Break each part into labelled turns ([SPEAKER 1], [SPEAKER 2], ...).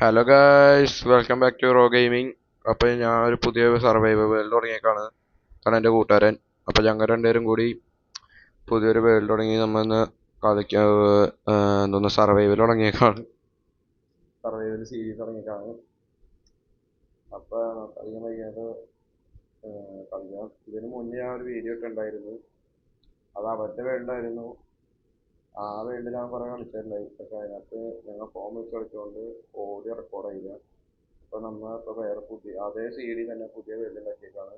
[SPEAKER 1] Hello guys, welcome back to Raw Gaming. അപ്പോൾ ഞാൻ ഒരു പുതിയ സർവൈവൽ വേൾഡ് തുടങ്ങിയേക്കാണ്. കാരണം എൻ്റെ കൂട്ടുകാരൻ. അപ്പോൾ ഞങ്ങൾ രണ്ടുപേരും കൂടി പുതിയൊരു വേൾഡ് തുടങ്ങി നമ്മളിന്ന് കളിക്കാൻ എന്തോന്ന് സർവൈവൽ തുടങ്ങിയേക്കാണ്. സർവൈവൽ സീരീസ് തുടങ്ങിയേക്കാണ്. അപ്പോൾ അധികം വൈകാതെ കളിക്കാം. ഇതിന് മുന്നേ ഞാൻ ഒരു വീഡിയോ ഒക്കെ ഉണ്ടായിരുന്നു. അത് അവരുടെ വേൾഡായിരുന്നു. ആ വേൾഡ് ഞാൻ കുറേ കളിച്ചിട്ടുണ്ടായി. പക്ഷേ അതിനകത്ത് ഞങ്ങൾ ഫോം വെച്ച് കളിച്ചുകൊണ്ട് ഓഡിയോ റെക്കോർഡ് ചെയ്യില്ല. അപ്പോൾ നമ്മൾ ഇപ്പോൾ വേറെ പുതിയ അതേ സീഡി തന്നെ പുതിയ വേൾഡ് ഉണ്ടാക്കിയേക്കാണ്.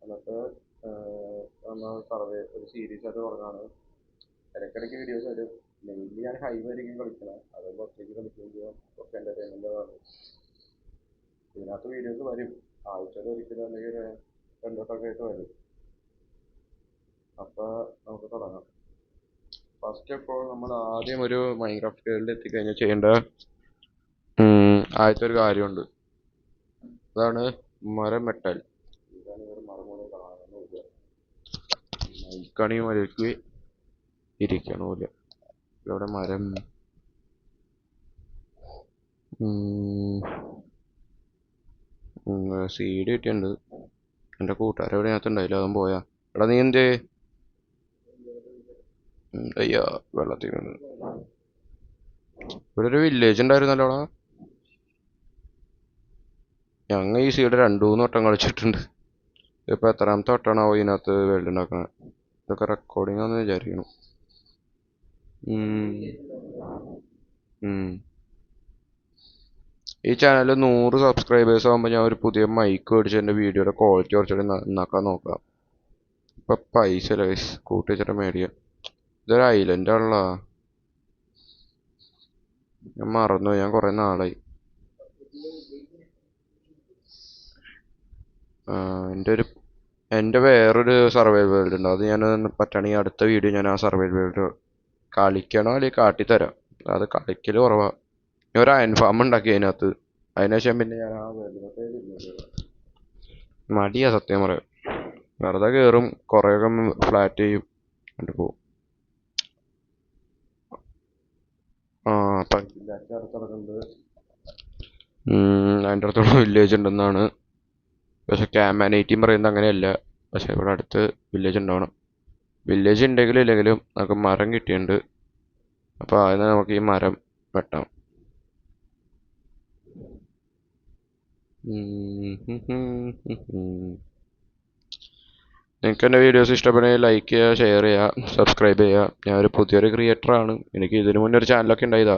[SPEAKER 1] എന്നിട്ട് നമ്മൾ ഒരു സീരീസ് ആയിട്ട് തുടങ്ങാണ്. ഇടയ്ക്കിടയ്ക്ക് വീഡിയോസ് വരും. മെയിൻലി ഞാൻ ഹൈവ് ആയിരിക്കും കളിക്കണം. അതുകൊണ്ട് ഒറ്റയ്ക്ക് കളിക്കുകയും ചെയ്യാം. കുറച്ച് എൻ്റർടൈൻമെൻ്റാണ്. ഇതിനകത്ത് വീഡിയോസ് വരും. ആഴ്ചയിൽ ഒരിക്കലും അല്ലെങ്കിൽ രണ്ടോട്ടൊക്കെ ആയിട്ട് വരും. അപ്പോൾ നമുക്ക് തുടങ്ങാം. ഫസ്റ്റ് ഓഫ് ഓൾ നമ്മൾ ആദ്യം ഒരു മൈൻക്രാഫ്റ്റ് വേൾഡ് എത്തിക്കഴിഞ്ഞാൽ ചെയ്യേണ്ട ആദ്യത്തെ ഒരു കാര്യമുണ്ട്. അതാണ് മരം വെട്ടൽ. ഇതാണ് ഒരു മരം പോലെ കാണുന്നില്ല. മൈക്കണി മരയ്ക്ക് ഇരിക്കണമില്ല. ഇവിടെ മരം സീഡ് കിട്ടിയിട്ടുണ്ട്. എൻ്റെ കൂട്ടുകാരെ എവിടെ അതിനകത്തുണ്ടായില്ല, അതും പോയാ. എടാ നീ എന്തേ അയ്യാ വെള്ളത്തിൽ വീണ്. ഇവിടെ ഒരു വില്ലേജ് ഉണ്ടായിരുന്നല്ലോ അവിടെ. ഞങ്ങൾ ഈ സീഡ് 2-3 വട്ടം കളിച്ചിട്ടുണ്ട്. ഇപ്പൊ എത്രാമത്തെ വട്ടമാണോ ഇതിനകത്ത് വേൾഡ് ഉണ്ടാക്കുന്നത്. ഇതൊക്കെ റെക്കോർഡിംഗ് ആണെന്ന് വിചാരിക്കണം. ഈ ചാനൽ 100 സബ്സ്ക്രൈബേഴ്സ് ആകുമ്പോൾ ഞാൻ ഒരു പുതിയ മൈക്ക് മേടിച്ച് എൻ്റെ വീഡിയോയുടെ ക്വാളിറ്റി കുറച്ചുകൂടി നന്നാക്കാൻ നോക്കാം. ഇപ്പം പൈസ ഇല്ല ഗൈസ്, കൂട്ടി വെച്ചിട്ട് മേടിക്കാം. ഇതൊരു ഐലൻഡ് ആണല്ലോ. ഞാൻ മറന്നു, ഞാൻ കുറേ നാളായി. എൻ്റെ വേറൊരു സർവൈവൽ വേൾഡ് ഉണ്ട്. അത് ഞാൻ പറ്റുകയാണെങ്കിൽ അടുത്ത വീഡിയോ ഞാൻ ആ സർവൈവൽ വേൾഡ് കളിക്കണോ അല്ലെങ്കിൽ കാട്ടിത്തരാം. അത് കളിക്കൽ കുറവാണ്. ഞാൻ ഒരു അയൺ ഫാം ഉണ്ടാക്കി അതിനകത്ത്. അതിനുശേഷം പിന്നെ ഞാൻ ആ വേൾഡിനകത്ത് മടിയാ സത്യം പറയാം. വെറുതെ കയറും, കുറേയൊക്കെ ഫ്ലാറ്റ് ചെയ്യും, എന്നിട്ട് പോവും. അതിൻ്റെ അടുത്തുള്ള വില്ലേജ് ഉണ്ടെന്നാണ്. പക്ഷെ ക്യാമാനൈറ്റിയും പറയുന്നത് അങ്ങനെയല്ല. പക്ഷെ ഇവിടെ അടുത്ത് വില്ലേജ് ഉണ്ടാവണം. വില്ലേജ് ഉണ്ടെങ്കിലും ഇല്ലെങ്കിലും നമുക്ക് മരം കിട്ടിയിട്ടുണ്ട്. അപ്പോൾ അതിന് നമുക്ക് ഈ മരം വെട്ടാം. നിങ്ങൾക്ക് എൻ്റെ വീഡിയോസ് ഇഷ്ടപ്പെടുമെങ്കിൽ ലൈക്ക് ചെയ്യുക, ഷെയർ ചെയ്യുക, സബ്സ്ക്രൈബ് ചെയ്യുക. ഞാനൊരു പുതിയൊരു ക്രിയേറ്ററാണ്. എനിക്ക് ഇതിനു മുന്നേ ഒരു ചാനലൊക്കെ ഉണ്ടായതാ.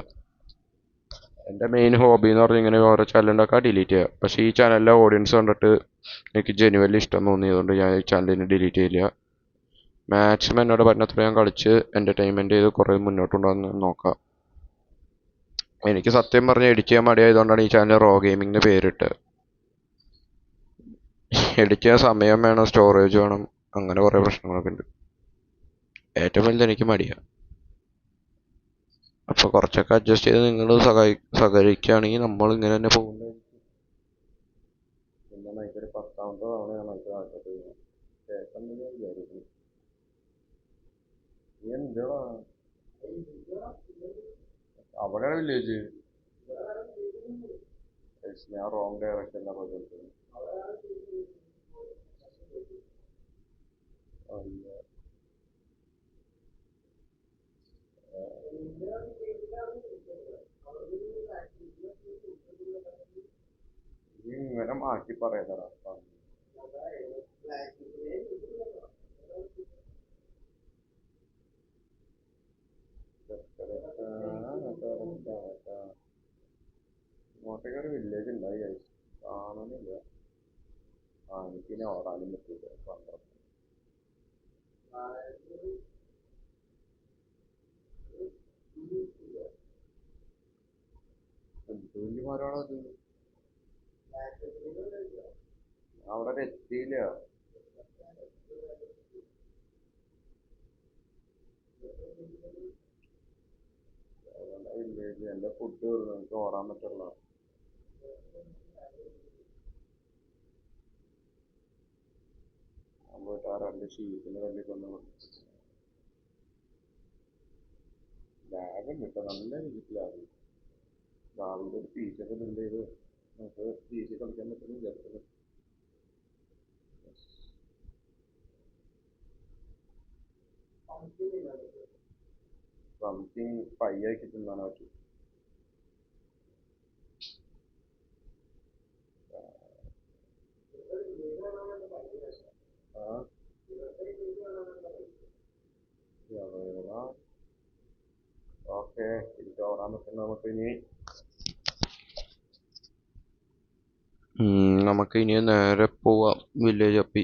[SPEAKER 1] എൻ്റെ മെയിൻ ഹോബി എന്ന് പറഞ്ഞാൽ ഇങ്ങനെ ഓരോ ചാനൽ ഉണ്ടാക്കുക, ഡിലീറ്റ് ചെയ്യുക. പക്ഷേ ഈ ചാനലിലെ ഓഡിയൻസ് കണ്ടിട്ട് എനിക്ക് ജെനുവൻലി ഇഷ്ടം തോന്നിയതുകൊണ്ട് ഞാൻ ഈ ചാനലിന് ഡിലീറ്റ് ചെയ്യില്ല. മാക്സിമം എന്നോട് പറ്റുന്നത്ര ഞാൻ കളിച്ച് എൻ്റർടൈൻമെൻറ്റ് ചെയ്ത് കുറേ മുന്നോട്ടുണ്ടാകുന്ന നോക്കാം. എനിക്ക് സത്യം പറഞ്ഞാൽ എഡിറ്റ് ചെയ്യാൻ മടിയായതുകൊണ്ടാണ് ഈ ചാനൽ റോ ഗെയിമിങ്ങിന് പേരിട്ട്. എഡിറ്റ് ചെയ്യാൻ സമയം വേണം, സ്റ്റോറേജ് വേണം, അങ്ങനെ കുറേ പ്രശ്നങ്ങളൊക്കെ ഉണ്ട്. ഏറ്റവും വലുത് എനിക്ക് മടിയാണ്. അപ്പോൾ കുറച്ചൊക്കെ അഡ്ജസ്റ്റ് ചെയ്ത് നിങ്ങൾ സഹകരിക്കുകയാണെങ്കിൽ നമ്മൾ ഇങ്ങനെ തന്നെ പോകുന്നത്. പിന്നെ മൈക്കൊരു 10ാമത്തെ തവണയാണ് മൈക്ക് നാട്ടിൽ ശേഷം വിചാരിക്കും നീ എന്തുവാ അവിടെയാണ് വില്ലേജ്. ഞാൻ റോങ് ഡയറക്ഷനിലാണ് പോയി. ഇങ്ങനെ മാറ്റി പറയാതാ. ഇങ്ങോട്ടേക്ക് ഒരു വില്ലേജ് ഉണ്ടായി കാണുന്നില്ല. എനിക്കിനി ഓടാനും പറ്റില്ല. 12 എന്ത് വലിയ മരമാണത്. അവിടെ എത്തിയില്ല. വില്ലേജ് എൻ്റെ ഫുഡ് തീർന്നു, എനിക്ക് ഓടാൻ പറ്റില്ല. പോയിട്ട് ആ 2 ഷീറ്റിന് തല്ലിക്കൊന്ന് ലാഗുണ്ട് കേട്ടോ, നല്ല രീതിക്ക് ലാഗ്. ഭാവിയിൽ ഒരു പി സി ഒക്കെ ബിൽഡ് ചെയ്ത് നമുക്ക് പി സി കളിക്കാൻ പറ്റുമെന്ന് വിചാരിക്കുന്നു. സംതിങ് 5 ആക്കി തിന്നാൻ പറ്റും. ആ ഓക്കെ, തിരിച്ചു ഓടാൻ പറ്റുന്ന നമുക്ക് ഇനി നേരെ പോവാം വില്ലേജ് അപ്പി.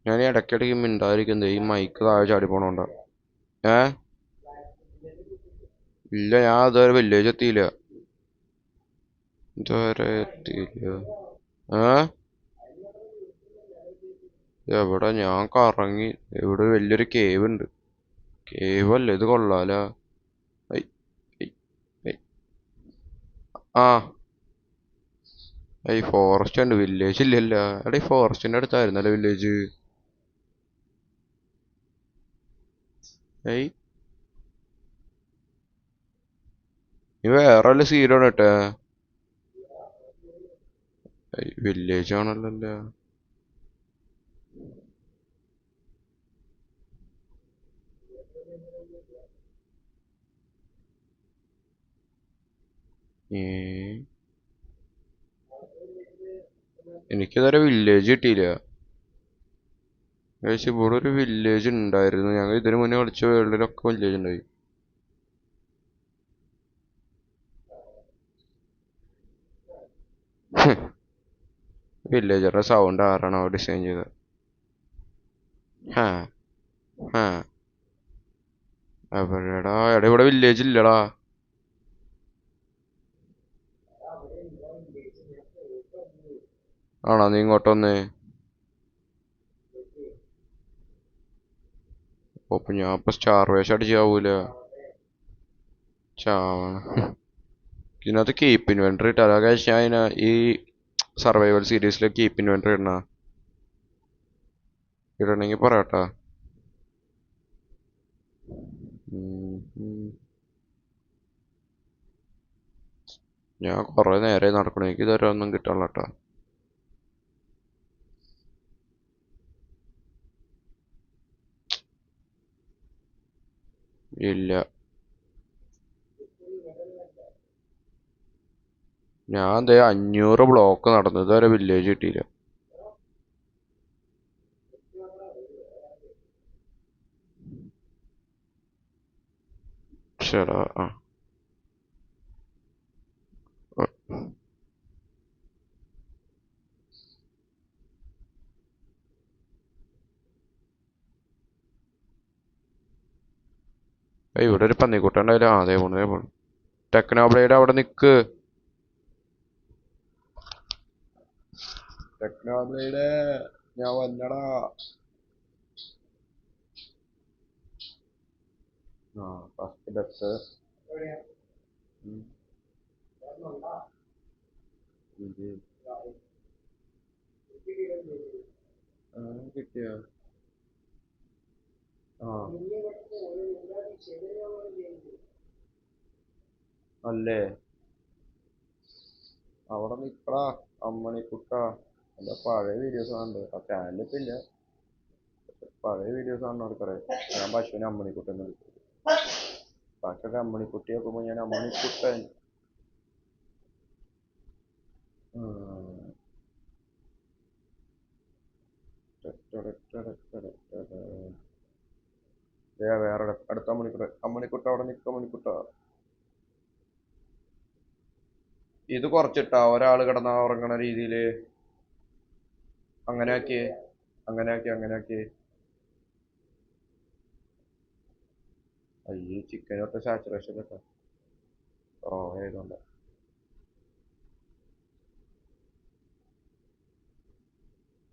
[SPEAKER 1] ഞാൻ ഇടയ്ക്കിടയ്ക്ക് മിണ്ടാതിരിക്കുന്നത് ഈ മൈക്ക് താഴെ ചാടി പോണോണ്ടാ. ഏ ഇല്ല, ഞാൻ അതുവരെ വില്ലേജ് എത്തിയില്ല. ഇതുവരെ എത്തിയില്ല. എവിടെ? ഞാൻ കറങ്ങി. ഇവിടെ വലിയൊരു കേവ് ഉണ്ട്. കേവ് അല്ലേ ഇത്? കൊള്ളാല. ഐ, ഐ, ഐ. ആ ഈ ഫോറസ്റ്റ് ഉണ്ട്, വില്ലേജ് ഇല്ലല്ല. എടാ ഈ ഫോറസ്റ്റിന്റെ അടുത്തായിരുന്നല്ലോ വില്ലേജ്. ഏയ് നീ വേറെ വല്ല സീനാണ് കേട്ടെ. വില്ലേജ് ആണല്ലോ. എനിക്കിതുവരെ വില്ലേജ് കിട്ടിയില്ല. പക്ഷെ ഇവിടെ ഒരു വില്ലേജ് ഉണ്ടായിരുന്നു. ഞങ്ങൾ ഇതിനു മുന്നേ കളിച്ച വേൾഡിലൊക്കെ വില്ലേജ് ഉണ്ടായി. വില്ലേജറുടെ സൗണ്ട് ആരാണോ ഡിസൈൻ ചെയ്തത്? എവിടെടാ? എടാ ഇവിടെ വില്ലേജ് ഇല്ലടാ. ആണോ? നീ ഇങ്ങോട്ട് വന്നേ. അപ്പൊ ഞാൻ ഇപ്പൊ സ്റ്റാർ വേഷ അടിച്ചാവൂല. ചാവണ. ഇതിനകത്ത് കീപ്പ് ഇൻവെന്ററി ഇട്ടാലോ? ഞാൻ ഈ സർവൈവൽ സീരീസിലെ കീപ്പ് ഇൻവെന്ററി ഇടണ ഇടണമെങ്കിൽ പറയാട്ടാ. ഞാൻ കൊറേ നേരെ നടക്കണം, എനിക്ക് ഇതുവരെ ഒന്നും കിട്ടാനുള്ള കേട്ടാ. ഇല്ല, ഞാൻ ദേ 500 ബ്ലോക്ക് നടന്നു, ഇതുവരെ വില്ലേജ് കിട്ടിയില്ല. ശരാ. ഇവിടെ ഒരു പന്നിക്കുട്ടൻ ഉണ്ടായില്ല. അതേ പോണു. ടെക്നോബ്ലേഡ് അവിടെ നിക്ക്. ടെക്നോബ്ലേഡ് ഞാൻ വന്നടാ. First death. കിട്ടിയോ? അല്ലേ? അവിടെ നിക്കടാ അമ്മണിക്കുട്ട. എന്റെ പഴയ വീഡിയോസ് കാണുന്നുണ്ട്. ആ ചാനലിപ്പ ഇല്ല. പഴയ വീഡിയോസ് കാണുന്നവർക്കറിയാം ഞാൻ പശുവിനെ അമ്മണിക്കുട്ടൻ എന്ന് വിളിക്കും. ബാക്കിയൊക്കെ അമ്മണിക്കുട്ടി നോക്കുമ്പോ ഞാൻ അമ്മണിക്കുട്ടൻ. വേറെ അടുത്ത അമ്മണിക്കുട്ട അവിടെ നിക്ക. അമ്മണിക്കുട്ട ഇത് കുറച്ചിട്ടാ ഒരാള് കിടന്ന ഉറങ്ങണ രീതിയില്. അങ്ങനെ ആക്കിയേ. അങ്ങനെ ആക്കിയേ. അയ്യേ, ചിക്കനൊക്കെ സാച്ചുറേഷൻ കേട്ടോ. ആയതുകൊണ്ട്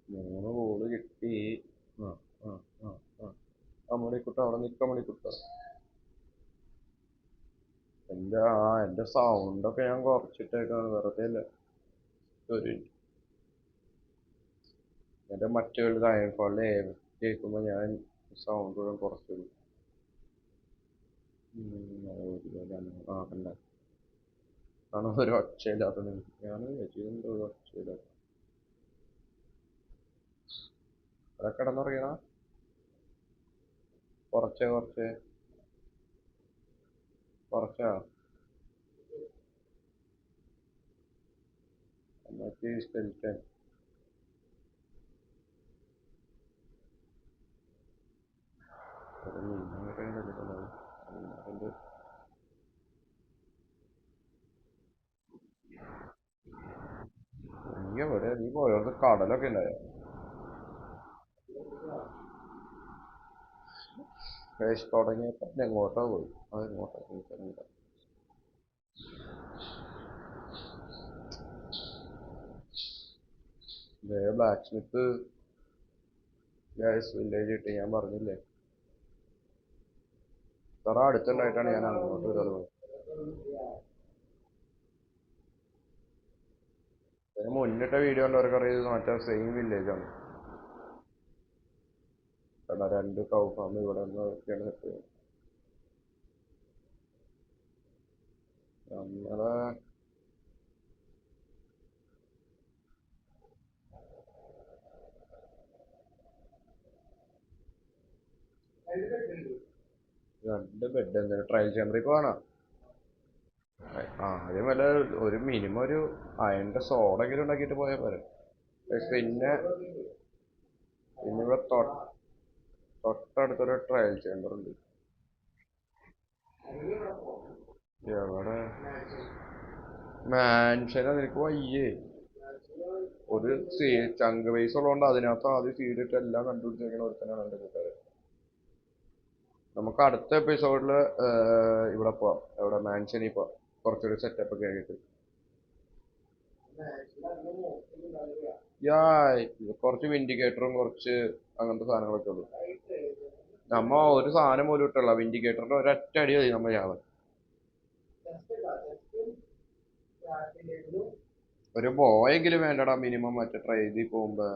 [SPEAKER 1] 3 ഗോള് കിട്ടി. ആ ആ ആ ആ അമ്മണിക്കുട്ട അവിടെ നിക്ക. അമ്മണിക്കുട്ട എന്റെ സൗണ്ടൊക്കെ ഞാൻ കുറച്ചിട്ടേക്കാണ്, വെറുതെ അല്ല. ഒരു എന്റെ മറ്റുള്ള അയൺഫോണിലെ കേൾക്കുമ്പോ ഞാൻ സൗണ്ട് കുറച്ചു. കണ്ട കാരണം ഒരു ഒച്ചയില്ലാത്തത്. ഞാൻ വെച്ചിട്ടുണ്ട് ഒരു ഒച്ചയില്ലാത്ത. അതൊക്കെ കിടന്നുറങ്ങണ കുറച്ചേ കുറച്ചേ കുറച്ചാ മറ്റേ സ്കെൽറ്റൻ. ഒരു മീനൊക്കെ കണ്ടിട്ടുണ്ടാവും. അതിന്റെ നീ എവിടെ നീ പോയോന്ന് കടലൊക്കെ ഉണ്ടായോ? തുടങ്ങിയപ്പോ എങ്ങോട്ടോ പോയി. അത് എങ്ങോട്ടോ എനിക്കറിയില്ല. ബ്ലാക്ക് സ്മിത്ത് ഗ്യാസ് വില്ലേജ് കിട്ടി ഞാൻ പറഞ്ഞില്ലേ. ഇത്ര അടുത്തുണ്ടായിട്ടാണ് ഞാൻ അങ്ങോട്ട് വരുന്നത്. അതിന് മുന്നിട്ട വീഡിയോ കണ്ടവർക്ക് അറിയത് മറ്റേ സെയിം വില്ലേജ് ആണ്. കാരണം രണ്ട് കൗ ഫാം ഇവിടെ നിന്നൊക്കെയാണ് കിട്ടിയത്. നമ്മളെ രണ്ട് ബെഡ് എന്തെങ്കിലും ട്രയൽ ചേമ്പറിക്ക് വേണം. ആദ്യം വല്ല ഒരു മിനിമം ഒരു അയണിന്റെ സോഡെങ്കിലും ഉണ്ടാക്കിയിട്ട് പോയാൽ പോരെ. പിന്നെ പിന്നെ ഇവിടെ തൊട്ടടുത്തൊരു ട്രയൽ ചേമ്പർ ഉണ്ട്. എവിടെ മാൻഷനാ നിനക്ക് വയ്യേ? ഒരു ചങ്ക് പൈസ ഉള്ളതുകൊണ്ട് അതിനകത്ത് ആദ്യം സീഡിട്ട് എല്ലാം കണ്ടുപിടിച്ചേക്കണ ഒരുത്തനാണ് എന്റെ കൂട്ടുകാരൻ. നമുക്ക് അടുത്ത എപ്പിസോഡില് ഇവിടെ പോവാം. എവിടെ മാൻഷനിൽ പോവാം. കുറച്ചൊരു സെറ്റപ്പ് ഒക്കെ ആയിട്ട്. യാ കുറച്ച് വിൻഡിക്കേറ്ററും കുറച്ച് അങ്ങനത്തെ സാധനങ്ങളൊക്കെ ഉള്ളു. നമ്മ ഒരു സാധനം പോലും ഇട്ടുള്ള വിൻഡിക്കേറ്ററിന്റെ ഒരൊറ്റ അടി മതി നമ്മ ചാവാൻ. ഒരു ബോയെങ്കിലും വേണ്ടടാ മിനിമം മറ്റേ ട്രൈ പോകുമ്പോ.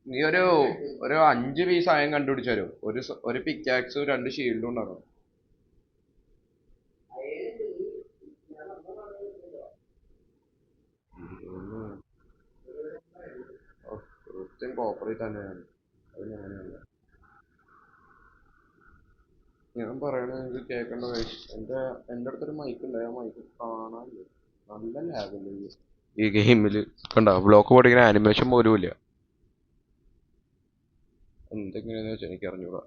[SPEAKER 1] നീ ഒരു 5 പീസ് അയം കണ്ടുപിടിച്ചു തരും. ഒരു പിക്കാക്സും 2 ഷീൽഡും ഉണ്ടാക്കണം. കൃത്യം കോപ്പറേറ്റ് തന്നെയാണ്. അത് ഞാനല്ല. ഞാൻ പറയണത് എനിക്ക് കേൾക്കേണ്ട വയസ്സ്. എൻ്റെ അടുത്തൊരു മൈക്ക് ഉണ്ട്. ആ മൈക്ക് കാണാനില്ല. നല്ല ലാഗല്ലേ ഈ ഗെയിമില്. കണ്ട ബ്ലോക്ക് പൊടിക്കുന്ന ആനിമേഷൻ പോലും ഇല്ല. എന്തെങ്ങനെയാന്ന് വെച്ചാൽ എനിക്ക് അറിഞ്ഞൂടാ.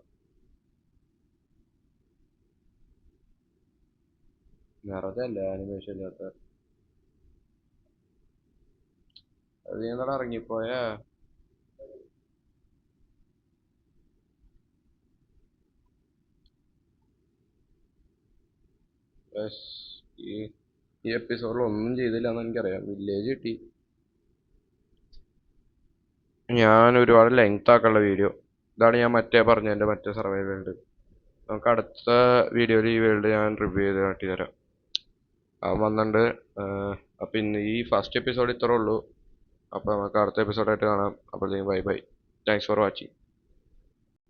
[SPEAKER 1] വെറുതെ അല്ല ആനിമേഷൻ ഇല്ലാത്ത. അത് നീ എന്താ ഇറങ്ങിപ്പോയാ? ഈ ഈ എപ്പിസോഡിൽ ഒന്നും ചെയ്തില്ല എന്ന് എനിക്കറിയാം. വില്ലേജ് കിട്ടി. ഞാൻ ഒരുപാട് ലെങ്ത് ആക്കാനുള്ള വീഡിയോ. ഇതാണ് ഞാൻ മറ്റേ പറഞ്ഞ എൻ്റെ മറ്റേ സർവൈവൽ വേൾഡ്. നമുക്ക് അടുത്ത വീഡിയോയിൽ ഈ വേൾഡ് ഞാൻ റിവ്യൂ ചെയ്ത് കാട്ടി തരാം. അവൻ വന്നിട്ടുണ്ട്. അപ്പം ഇന്ന് ഈ ഫസ്റ്റ് എപ്പിസോഡ് ഇത്രേ ഉള്ളൂ. അപ്പോൾ നമുക്ക് അടുത്ത എപ്പിസോഡായിട്ട് കാണാം. അപ്പോഴത്തേക്കും bye bye. Thanks for watching.